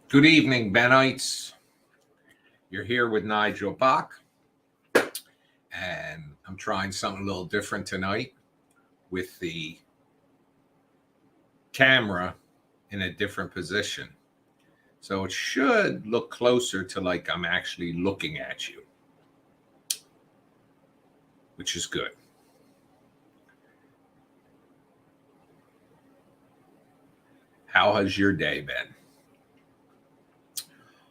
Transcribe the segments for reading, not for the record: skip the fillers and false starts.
Good evening, Benites. You're here with Nigel Bach, and I'm trying something a little different tonight with the camera in a different position. So it should look closer to like I'm actually looking at you, which is good. How has your day been?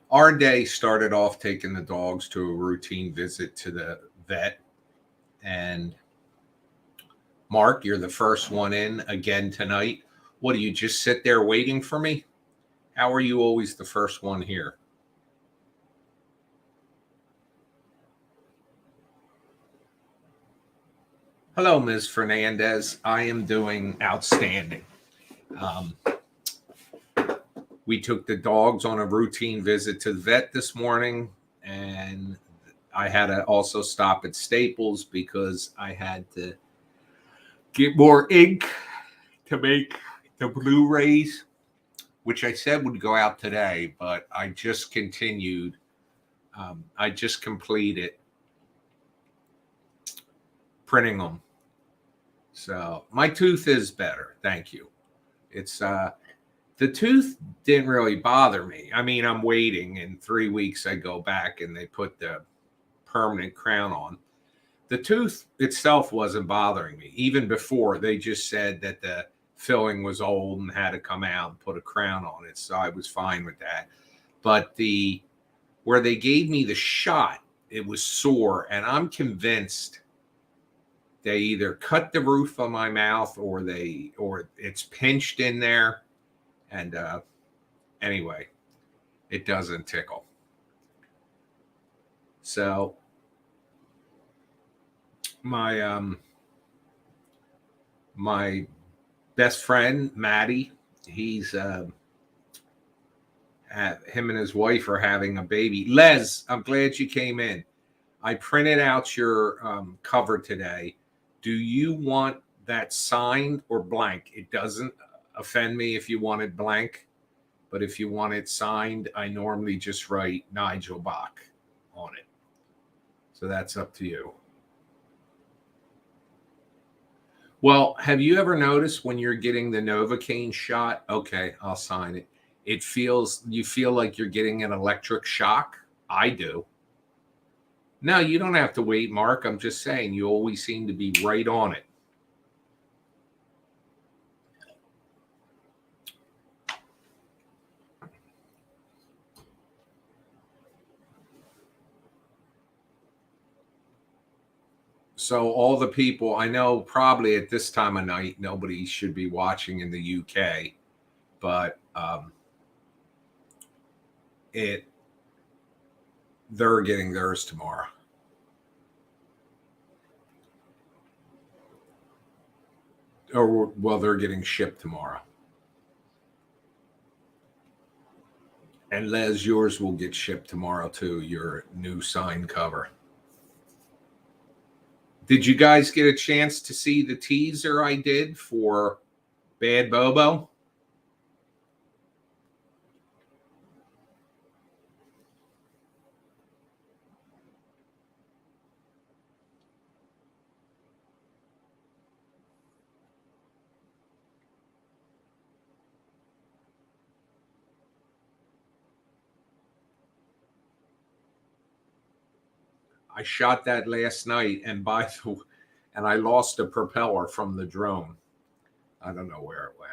Our day started off taking the dogs to a routine visit to the vet. And Mark, you're the first one in again tonight. What, do you just sit there waiting for me? How are you always the first one here? Hello, Ms. Fernandez. I am doing outstanding. We took the dogs on a routine visit to the vet this morning, and I had to also stop at Staples because I had to get more ink to make the Blu-rays, which I said would go out today, but I just continued. I just completed printing them. So my tooth is better. Thank you. It's the tooth didn't really bother me. I mean, I'm waiting. In 3 weeks, I go back and they put the permanent crown on. The tooth itself wasn't bothering me. Even before, they just said that the filling was old and had to come out and put a crown on it. So I was fine with that. But where they gave me the shot, it was sore. And I'm convinced they either cut the roof of my mouth or it's pinched in there. And anyway, it doesn't tickle. So my best friend Maddie, he's him and his wife are having a baby. Les, I'm glad you came in. I printed out your cover today. Do you want that signed or blank? It doesn't offend me if you want it blank, but if you want it signed, I normally just write Nigel Bach on it. So that's up to you. Well, have you ever noticed when you're getting the Novocaine shot? Okay, I'll sign it. You feel like you're getting an electric shock? I do. No, you don't have to wait, Mark. I'm just saying you always seem to be right on it. So all the people, I know probably at this time of night, nobody should be watching in the UK, but they're getting theirs tomorrow. Or, well, they're getting shipped tomorrow. And Les, yours will get shipped tomorrow too, your new signed cover. Did you guys get a chance to see the teaser I did for Bad Bobo? I shot that last night, and I lost a propeller from the drone. I don't know where it went.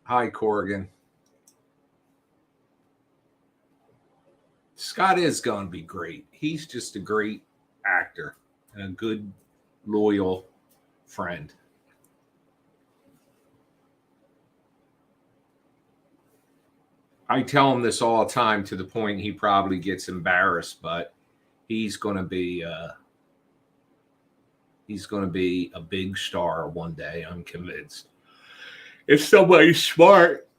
Hi, Corrigan. Scott is going to be great. He's just a great actor and a good, loyal friend. I tell him this all the time to the point he probably gets embarrassed, but he's going to be a big star one day, I'm convinced. If somebody's smart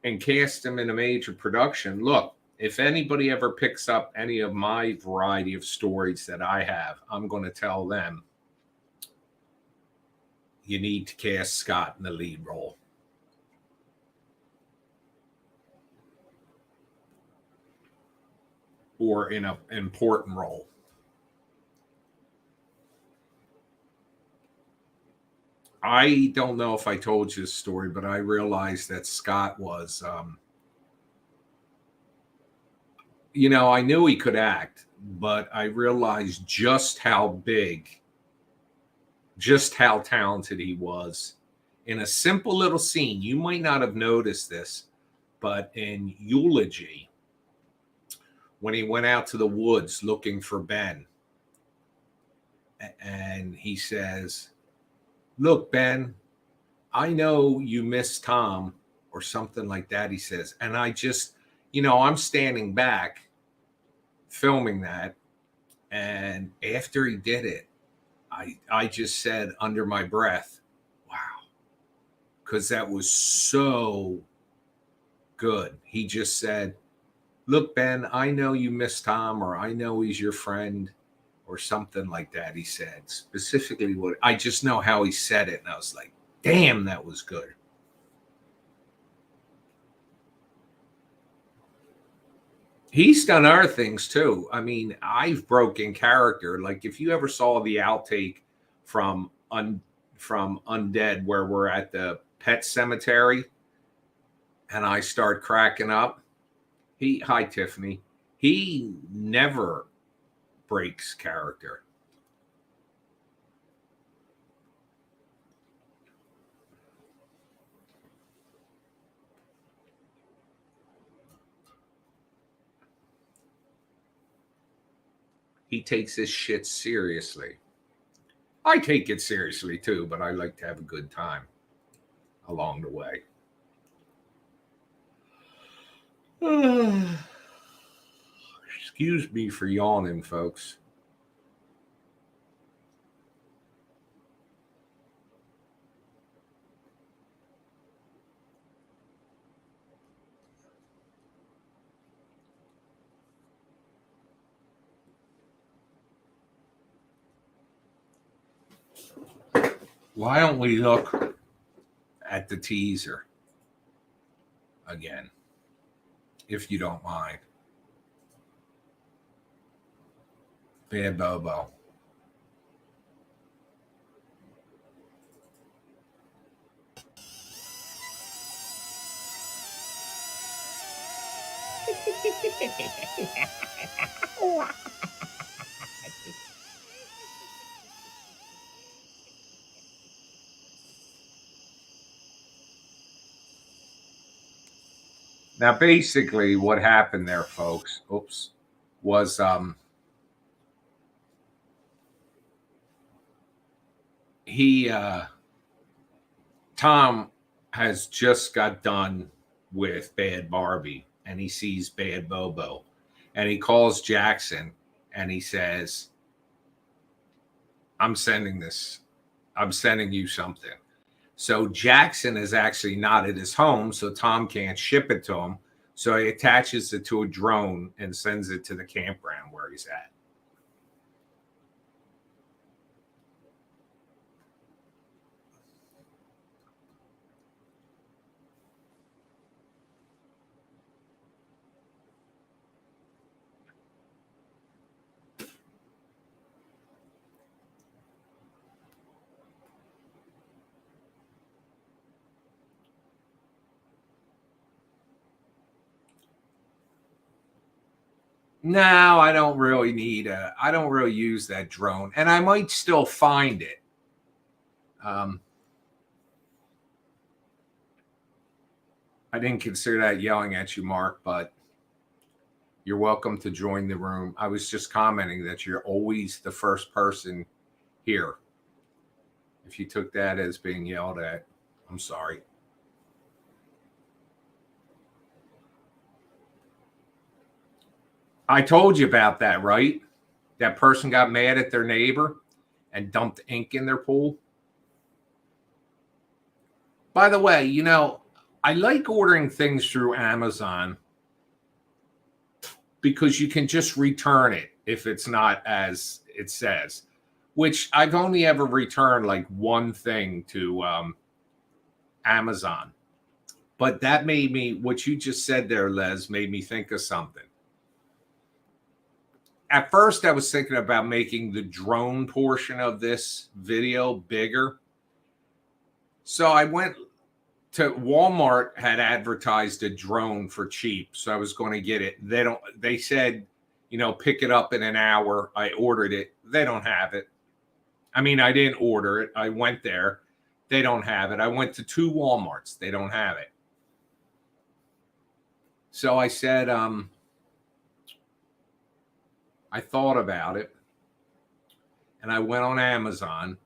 and cast him in a major production, look, If anybody ever picks up any of my variety of stories that I have, I'm going to tell them you need to cast Scott in the lead role. Or in an important role. I don't know if I told you this story, but I realized that Scott was, I knew he could act, but I realized just how talented he was in a simple little scene. You might not have noticed this, but in Eulogy, when he went out to the woods looking for Ben, and he says, "Look, Ben, I know you miss Tom," or something like that, he says. And I just, I'm standing back filming that. And after he did it, I just said under my breath, wow, because that was so good. He just said, "Look, Ben, I know you miss Tom," or "I know he's your friend," or something like that. He said specifically what I just know how he said it. And I was like, damn, that was good. He's done other things too. I mean, I've broken character. Like if you ever saw the outtake from Undead, where we're at the pet cemetery, and I start cracking up. Hi Tiffany. He never breaks character. He takes his shit seriously. I take it seriously too, but I like to have a good time along the way. Excuse me for yawning, folks. Why don't we look at the teaser again, if you don't mind? Bad Bobo. Now, basically, what happened there, folks, was Tom has just got done with Bad Barbie, and he sees Bad Bobo, and he calls Jackson, and he says, I'm sending you something." So Jackson is actually not at his home, so Tom can't ship it to him. So he attaches it to a drone and sends it to the campground where he's at. No, I don't really I don't really use that drone, and I might still find it. I didn't consider that yelling at you, Mark, but you're welcome to join the room. I was just commenting that you're always the first person here. If you took that as being yelled at, I'm sorry. I told you about that, right? That person got mad at their neighbor and dumped ink in their pool. By the way, I like ordering things through Amazon because you can just return it if it's not as it says, which I've only ever returned like one thing to Amazon. But that made me, what you just said there, Les, made me think of something. At first, I was thinking about making the drone portion of this video bigger. So I went to Walmart, had advertised a drone for cheap. So I was going to get it. They said, pick it up in an hour. I ordered it. They don't have it. I mean, I didn't order it. I went there. They don't have it. I went to 2 Walmarts. They don't have it. So I said, I thought about it, and I went on Amazon,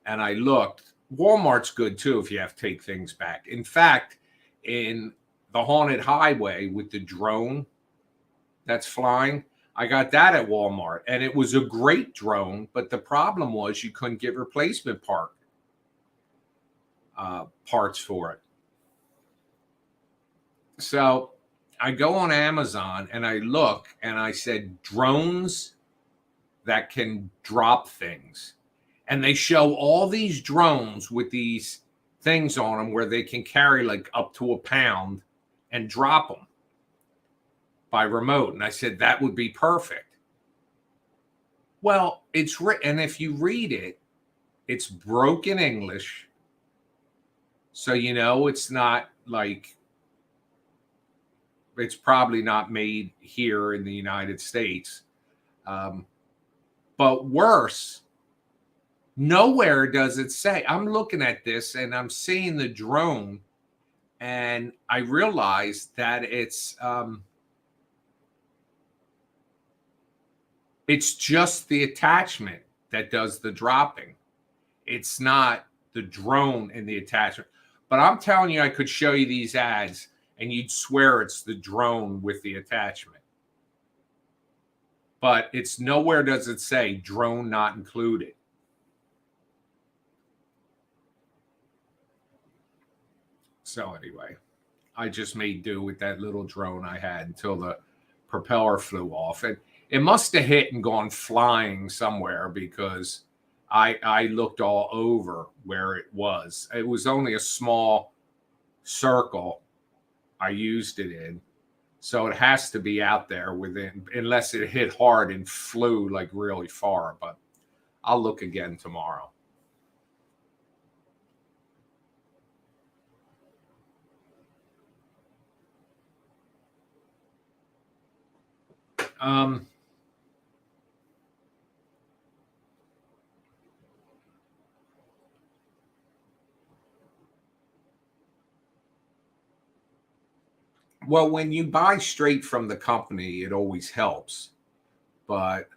and I looked. Walmart's good, too, if you have to take things back. In fact, in the Haunted Highway with the drone that's flying, I got that at Walmart, and it was a great drone, but the problem was you couldn't get replacement parts for it. So I go on Amazon and I look and I said drones that can drop things. And they show all these drones with these things on them where they can carry like up to a pound and drop them by remote. And I said that would be perfect. Well, it's written, and if you read it, it's broken English. So, it's not like, it's probably not made here in the United States. But worse, nowhere does it say. I'm looking at this and I'm seeing the drone, and I realized that it's just the attachment that does the dropping. It's not the drone in the attachment. But I'm telling you, I could show you these ads and you'd swear it's the drone with the attachment. But it's nowhere does it say drone not included. So anyway, I just made do with that little drone I had until the propeller flew off. And it must have hit and gone flying somewhere because I looked all over where it was. It was only a small circle I used it in. So it has to be out there within, unless it hit hard and flew like really far. But I'll look again tomorrow. Well, when you buy straight from the company, it always helps. But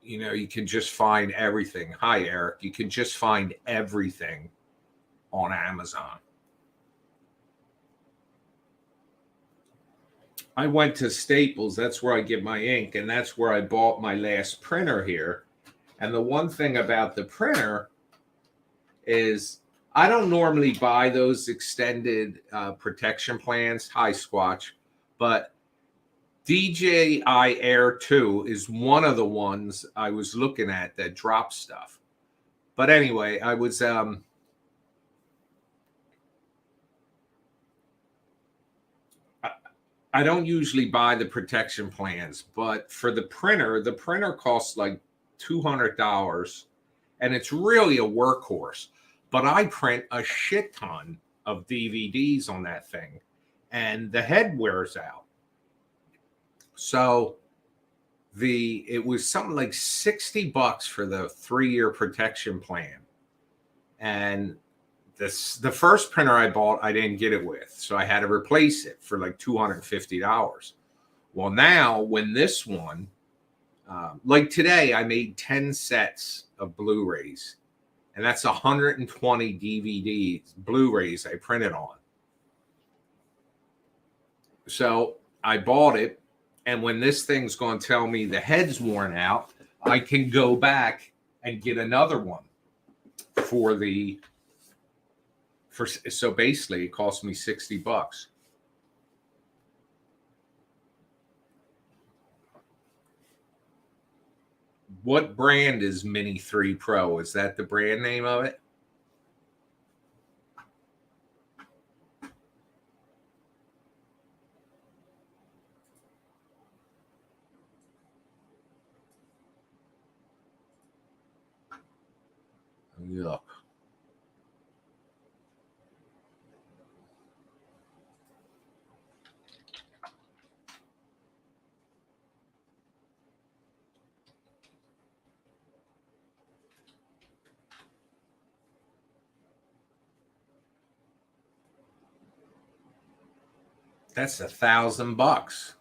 you can just find everything. Hi, Eric. You can just find everything on Amazon. I went to Staples. That's where I get my ink, and that's where I bought my last printer here. And the one thing about the printer is I don't normally buy those extended protection plans. Hi, Squatch. But DJI Air 2 is one of the ones I was looking at that drops stuff. But anyway, I was I don't usually buy the protection plans, but for the printer costs like $200, and it's really a workhorse. But I print a shit ton of DVDs on that thing, and the head wears out. So it was something like $60 for the 3-year protection plan. And the first printer I bought, I didn't get it with. So I had to replace it for like $250. Well, now when this one, like today, I made 10 sets of Blu-rays. And that's 120 DVDs, Blu-rays I printed on. So I bought it. And when this thing's going to tell me the head's worn out, I can go back and get another one for the So basically it cost me $60. What brand is Mini 3 Pro? Is that the brand name of it? Look. That's $1,000.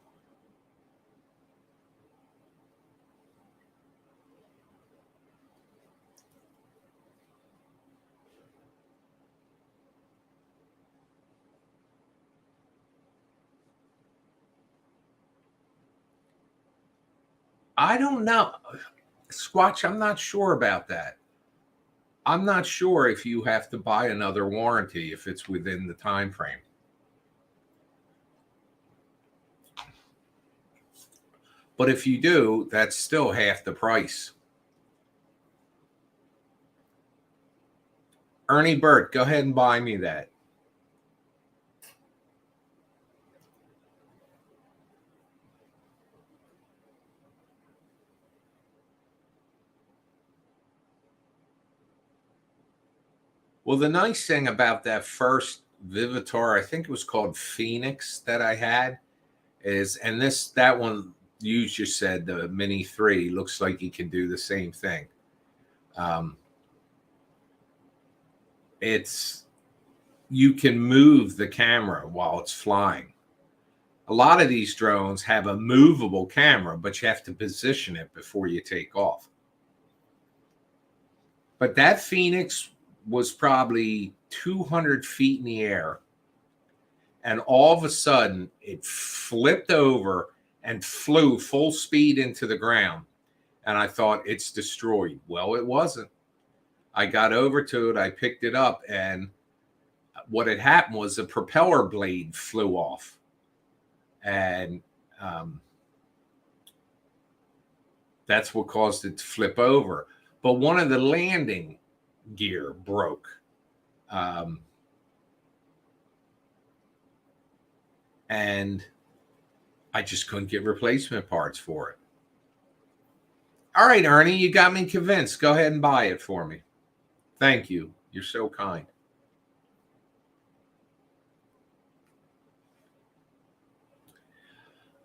I don't know. Squatch, I'm not sure about that. I'm not sure if you have to buy another warranty if it's within the time frame. But if you do, that's still half the price. Ernie Burt, go ahead and buy me that. Well, the nice thing about that first Vivitar, I think it was called Phoenix that I had, is, and that one you just said, the Mini 3, looks like you can do the same thing. You can move the camera while it's flying. A lot of these drones have a movable camera, but you have to position it before you take off. But that Phoenix was probably 200 feet in the air. And all of a sudden, it flipped over and flew full speed into the ground. And I thought, it's destroyed. Well, it wasn't. I got over to it. I picked it up. And what had happened was the propeller blade flew off. And that's what caused it to flip over. But one of the landing gear broke. And I just couldn't get replacement parts for it. All right, Ernie, you got me convinced. Go ahead and buy it for me. Thank you. You're so kind.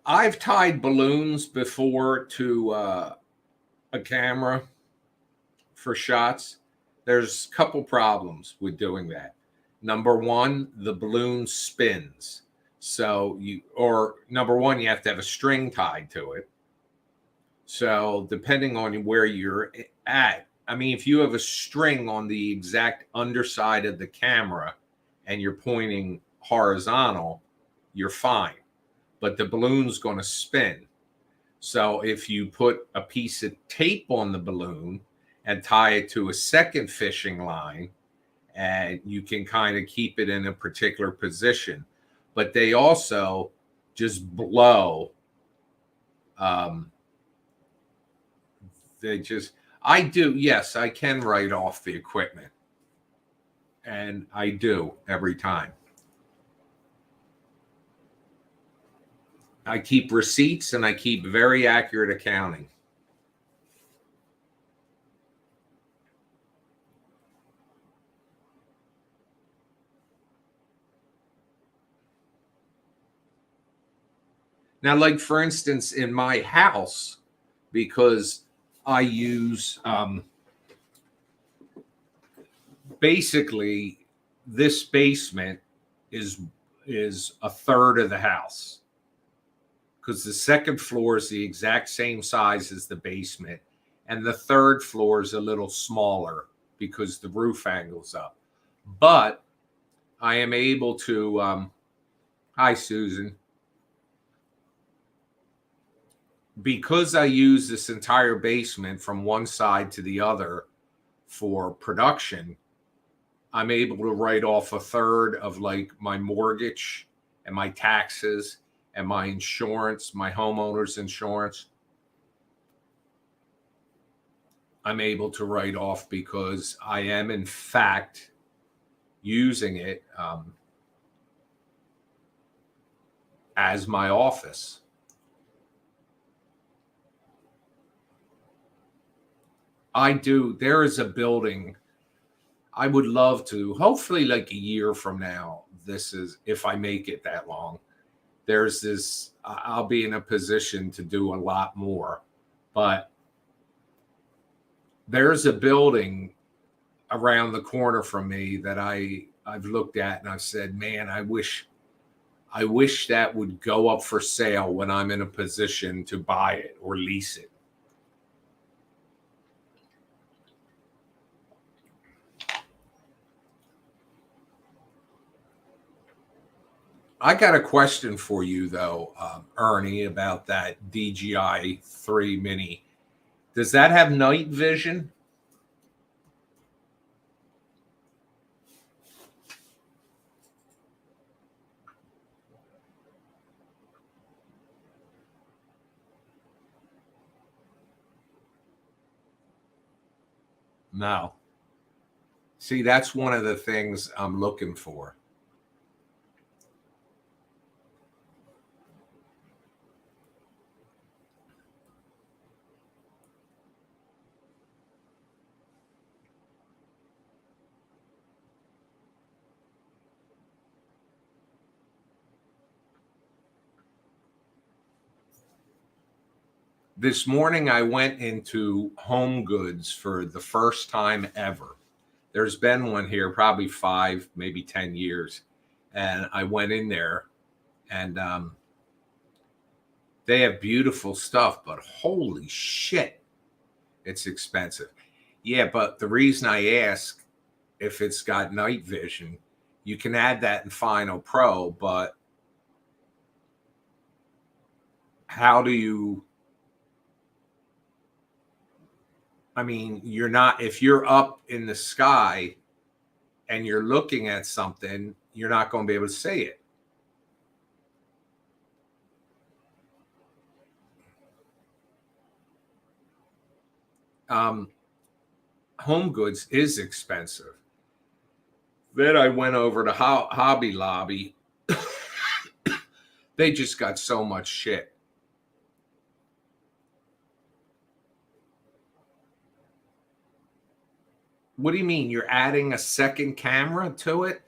I've tied balloons before to a camera for shots. There's a couple problems with doing that. Number one, the balloon spins. So number one, you have to have a string tied to it. So depending on where you're at, I mean, if you have a string on the exact underside of the camera and you're pointing horizontal, you're fine. But the balloon's going to spin. So if you put a piece of tape on the balloon and tie it to a second fishing line, and you can kind of keep it in a particular position. But they also just blow. Yes, I can write off the equipment. And I do every time. I keep receipts and I keep very accurate accounting. Now, like for instance, in my house, because I use basically this basement is a third of the house, because the second floor is the exact same size as the basement, and the third floor is a little smaller because the roof angles up. But I am able to hi Susan, because I use this entire basement from one side to the other for production, I'm able to write off a third of like my mortgage and my taxes and my insurance, my homeowner's insurance. I'm able to write off because I am, in fact, using it as my office. I do. There is a building I would love to, hopefully, like a year from now. This is if I make it that long. There's this, I'll be in a position to do a lot more. But there's a building around the corner from me that I've looked at and I've said, man, I wish that would go up for sale when I'm in a position to buy it or lease it. I got a question for you though, Ernie, about that DJI 3 Mini. Does that have night vision? No. See, that's one of the things I'm looking for. This morning, I went into Home Goods for the first time ever. There's been one here probably 5, maybe 10 years. And I went in there and they have beautiful stuff, but holy shit, it's expensive. Yeah, but the reason I ask if it's got night vision, you can add that in Final Pro, but how do you, I mean, you're not, if you're up in the sky and you're looking at something, you're not going to be able to see it. Home Goods is expensive. Then I went over to Hobby Lobby. They just got so much shit. What do you mean? You're adding a second camera to it?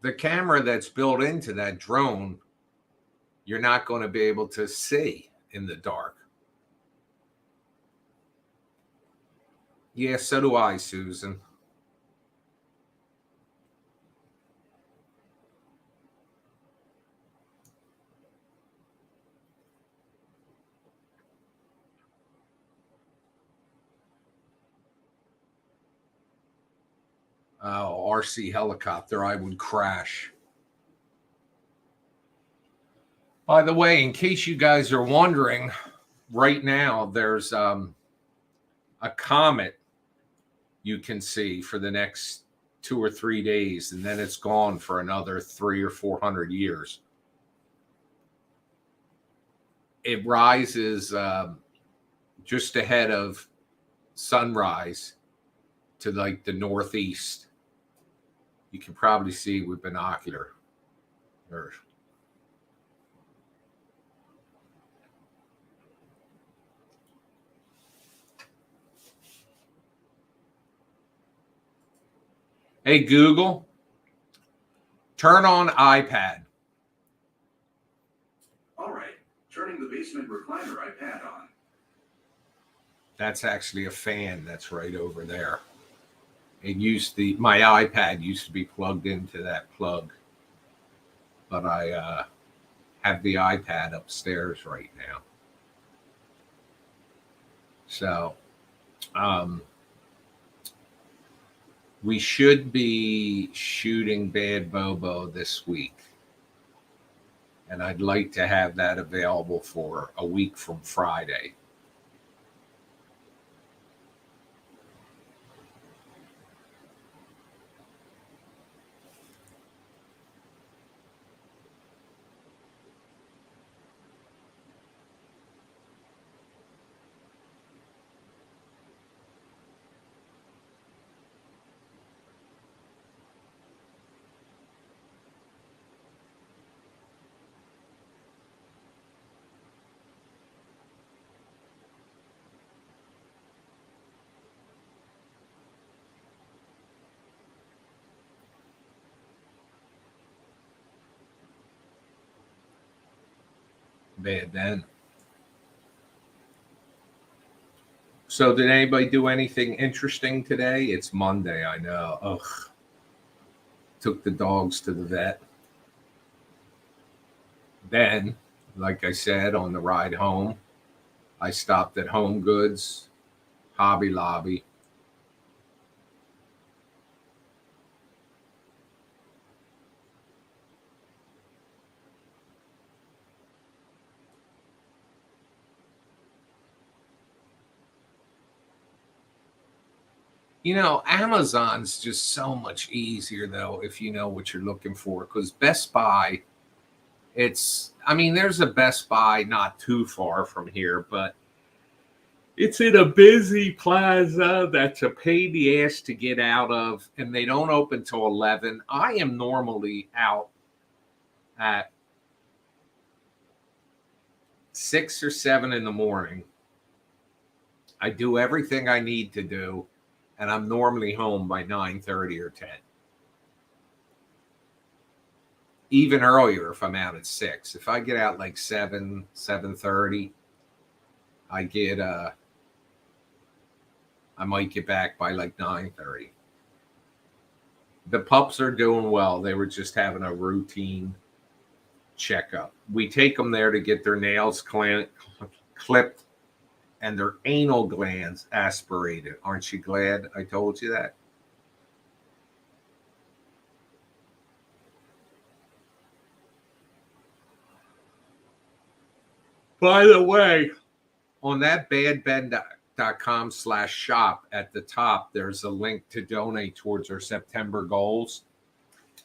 The camera that's built into that drone, you're not going to be able to see in the dark. Yeah, so do I, Susan. Oh, RC helicopter, I would crash. By the way, in case you guys are wondering, right now there's a comet you can see for the next 2 or 3 days, and then it's gone for another 300 or 400 years. It rises just ahead of sunrise to like the northeast. You can probably see with binocular. Hey, Google, turn on iPad. All right, turning the basement recliner iPad on. That's actually a fan that's right over there. My iPad used to be plugged into that plug, but I have the iPad upstairs right now. So, We should be shooting Bad Bobo this week. And I'd like to have that available for a week from Friday. Bad then. So did anybody do anything interesting today? It's Monday, I know. Ugh. Took the dogs to the vet. Then, like I said, on the ride home, I stopped at Home Goods, Hobby Lobby. You know, Amazon's just so much easier, though, if you know what you're looking for. Because Best Buy, I mean, there's a Best Buy not too far from here, but it's in a busy plaza that's a pain in the ass to get out of, and they don't open till 11. I am normally out at 6 or 7 in the morning. I do everything I need to do, and I'm normally home by 9:30 or 10. Even earlier if I'm out at 6. If I get out like 7, 7:30, I might get back by like 9:30. The pups are doing well. They were just having a routine checkup. We take them there to get their nails clipped and their anal glands aspirated. Aren't you glad I told you that? By the way, on that badben.com/shop at the top, there's a link to donate towards our September goals.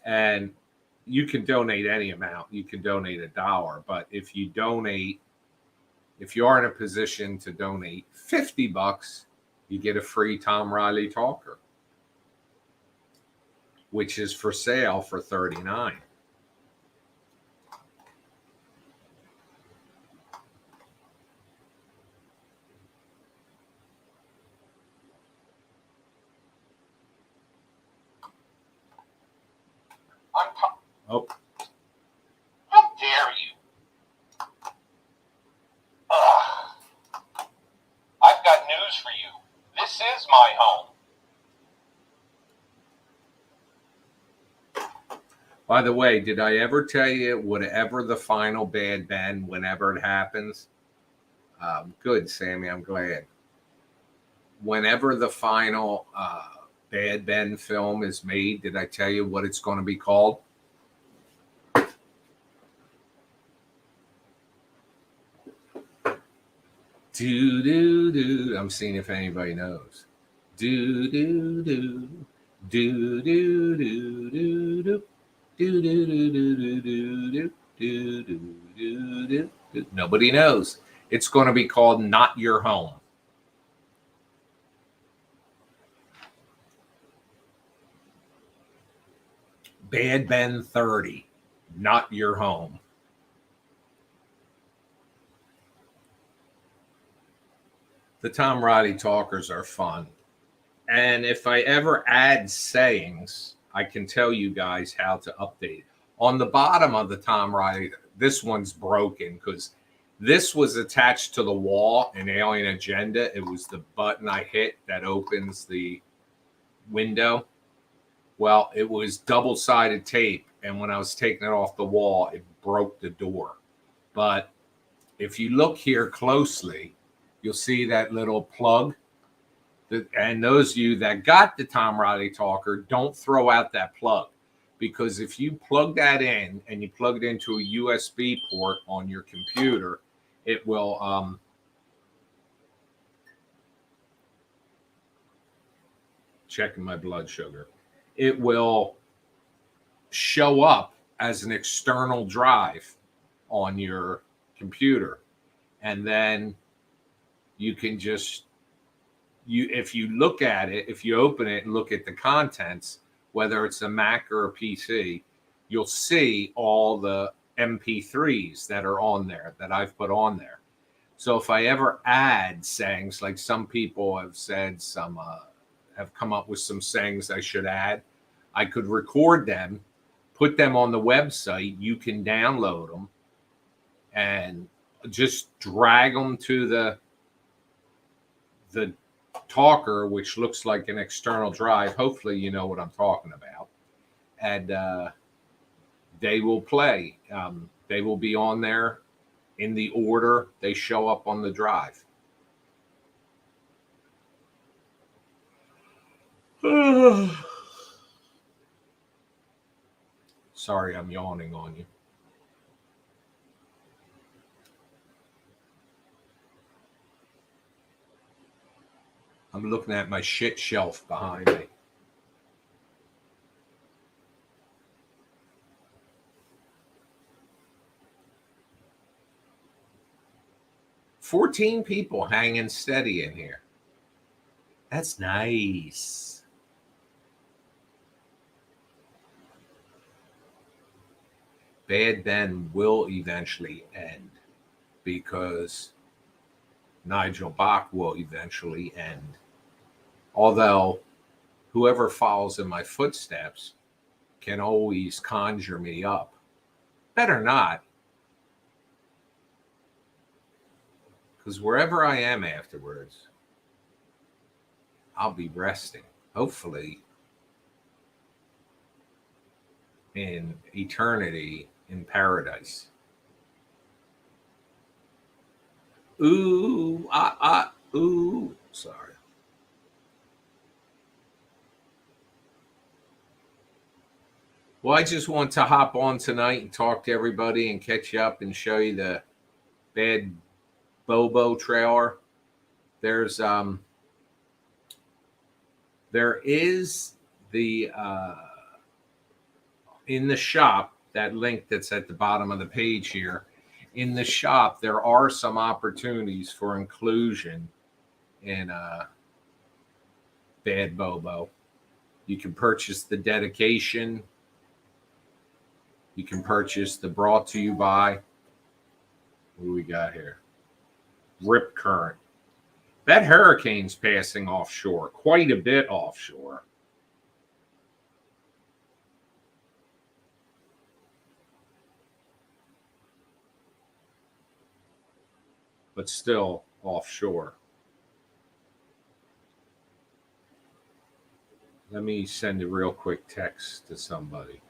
And you can donate any amount. You can donate $1. But if you are in a position to donate $50, you get a free Tom Riley talker, which is for sale for $39. Oh. How dare you? Ugh. I've got news for you. This is my home. By the way, did I ever tell you whatever the final Bad Ben, whenever it happens? Good, Sammy, I'm glad. Whenever the final Bad Ben film is made, did I tell you what it's going to be called? Do do do. I'm seeing if anybody knows. Do do do do do do do do do do do do do do do do. Nobody knows. It's going to be called Not Your Home. Bad Ben 30. Not Your Home. The Tom Riley talkers are fun. And if I ever add sayings, I can tell you guys how to update. On the bottom of the Tom Riley, this one's broken because this was attached to the wall in Alien Agenda. It was the button I hit that opens the window. Well, it was double-sided tape. And when I was taking it off the wall, it broke the door. But if you look here closely, you'll see that little plug And those of you that got the Tom Riley Talker, don't throw out that plug, because if you plug that in and you plug it into a USB port on your computer, it will checking my blood sugar. It will show up as an external drive on your computer, and then you can just if you look at it, if you open it and look at the contents, whether it's a Mac or a PC, you'll see all the MP3s that are on there that I've put on there. So if I ever add sayings, like some people have said, some have come up with some sayings I should add, I could record them, put them on the website. You can download them and just drag them to the talker, which looks like an external drive. Hopefully you know what I'm talking about. And they will play. They will be on there in the order they show up on the drive. Sorry, I'm yawning on you. I'm looking at my shit shelf behind me. $14 people hanging steady in here. That's nice. Bad Ben will eventually end, because Nigel Bach will eventually end. Although whoever follows in my footsteps can always conjure me up. Better not. Because wherever I am afterwards, I'll be resting. Hopefully in eternity in paradise. Ooh, ooh. Sorry. Well, I just want to hop on tonight and talk to everybody and catch you up and show you the Bad Bobo trailer. There is the in the shop, that link that's at the bottom of the page here. In the shop, there are some opportunities for inclusion in Bad Bobo. You can purchase the dedication. You can purchase the brought to you by. What do we got here? Rip Current. That hurricane's passing offshore, quite a bit offshore. But still offshore. Let me send a real quick text to somebody.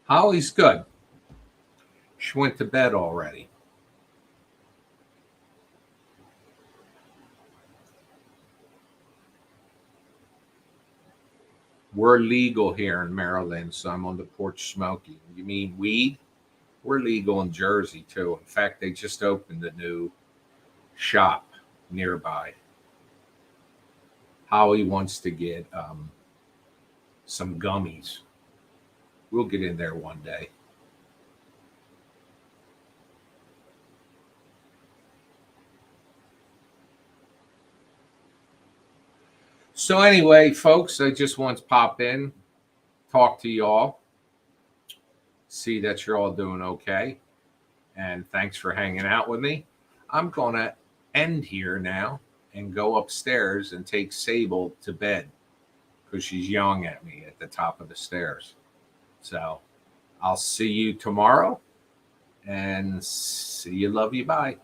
Holly's good. She went to bed already. We're legal here in Maryland, so I'm on the porch smoking. You mean weed? We're legal in Jersey, too. In fact, they just opened a new shop nearby. Holly wants to get some gummies. We'll get in there one day. So anyway, folks, I just want to pop in, talk to y'all, see that you're all doing okay, and thanks for hanging out with me. I'm going to end here now and go upstairs and take Sable to bed. because she's yelling at me at the top of the stairs. So I'll see you tomorrow and see you. Love you. Bye.